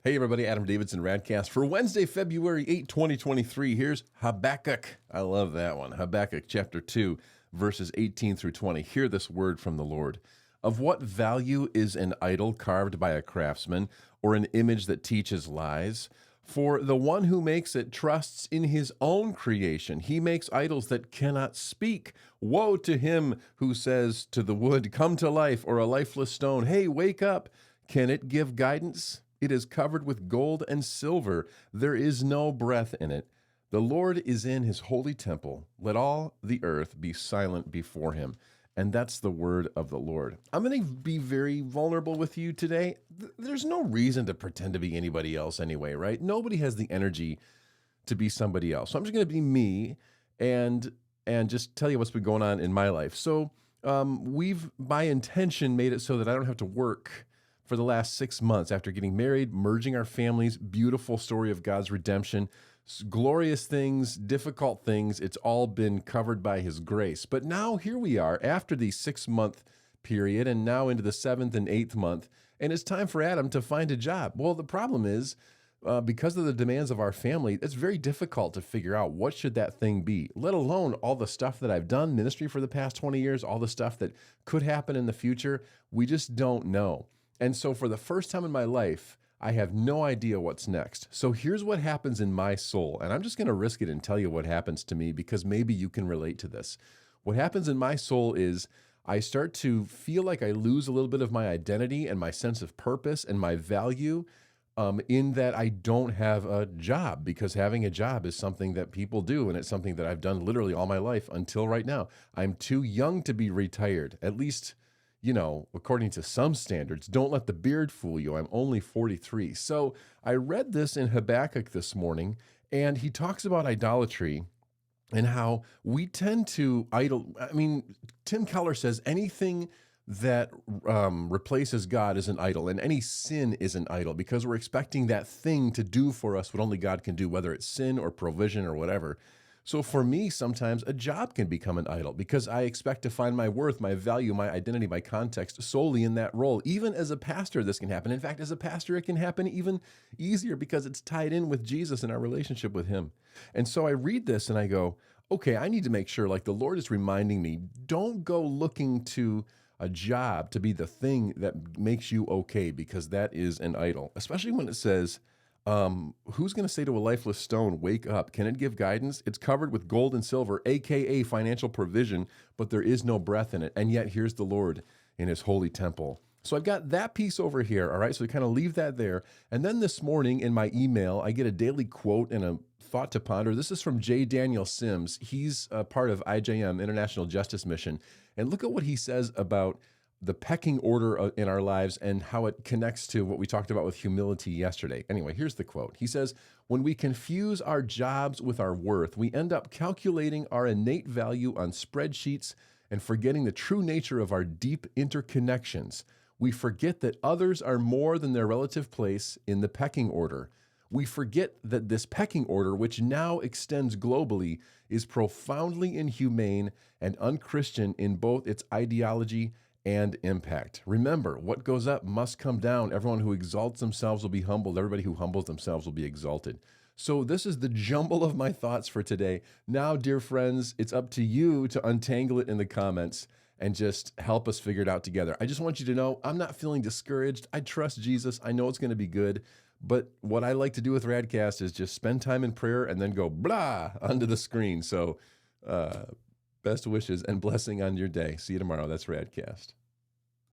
Hey everybody, Adam Davidson, RadCast for Wednesday, February 8, 2023. Here's Habakkuk. I love that one. Habakkuk chapter 2, verses 18 through 20. Hear this word from the Lord. Of what value is an idol carved by a craftsman, or an image that teaches lies? For the one who makes it trusts in his own creation. He makes idols that cannot speak. Woe to him who says to the wood, "Come to life," or a lifeless stone, "Hey, wake up." Can it give guidance? It is covered with gold and silver. There is no breath in it. The Lord is in his holy temple. Let all the earth be silent before him. And that's the word of the Lord. I'm going to be very vulnerable with you today. There's no reason to pretend to be anybody else anyway, right? Nobody has the energy to be somebody else. So I'm just going to be me and just tell you what's been going on in my life. So we've, by intention, made it so that I don't have to work for the last 6 months after getting married, merging our families, beautiful story of God's redemption, glorious things, difficult things. It's all been covered by his grace. But now here we are after the 6-month period and now into the 7th and 8th month, and it's time for Adam to find a job. Well, the problem is because of the demands of our family, it's very difficult to figure out what should that thing be, let alone all the stuff that I've done, ministry for the past 20 years, all the stuff that could happen in the future. We just don't know. And so for the first time in my life, I have no idea what's next. So here's what happens in my soul. And I'm just going to risk it and tell you what happens to me because maybe you can relate to this. What happens in my soul is I start to feel like I lose a little bit of my identity and my sense of purpose and my value in that I don't have a job, because having a job is something that people do. And it's something that I've done literally all my life until right now. I'm too young to be retired, at least, you know, according to some standards. Don't let the beard fool you. I'm only 43. So I read this in Habakkuk this morning, and he talks about idolatry and how we tend to Tim Keller says anything that replaces God is an idol, and any sin is an idol, because we're expecting that thing to do for us what only God can do, whether it's sin or provision or whatever. So for me, sometimes a job can become an idol because I expect to find my worth, my value, my identity, my context solely in that role. Even as a pastor, this can happen. In fact, as a pastor, it can happen even easier because it's tied in with Jesus and our relationship with him. And so I read this and I go, okay, I need to make sure, like the Lord is reminding me, don't go looking to a job to be the thing that makes you okay, because that is an idol, especially when it says, who's going to say to a lifeless stone, "Wake up"? Can it give guidance? It's covered with gold and silver, aka financial provision, but there is no breath in it. And yet here's the Lord in his holy temple. So I've got that piece over here, all right? So we kind of leave that there. And then this morning in my email, I get a daily quote and a thought to ponder. This is from J. Daniel Sims. He's a part of IJM, International Justice Mission. And look at what he says about the pecking order in our lives and how it connects to what we talked about with humility yesterday. Anyway, here's the quote. He says, "When we confuse our jobs with our worth, we end up calculating our innate value on spreadsheets and forgetting the true nature of our deep interconnections. We forget that others are more than their relative place in the pecking order. We forget that this pecking order, which now extends globally, is profoundly inhumane and unchristian in both its ideology and impact. Remember, what goes up must come down. Everyone who exalts themselves will be humbled. Everybody who humbles themselves will be exalted." So this is the jumble of my thoughts for today. Now, dear friends, it's up to you to untangle it in the comments and just help us figure it out together. I just want you to know I'm not feeling discouraged. I trust Jesus. I know it's going to be good. But what I like to do with RadCast is just spend time in prayer and then go blah onto the screen. So best wishes and blessing on your day. See you tomorrow. That's RadCast.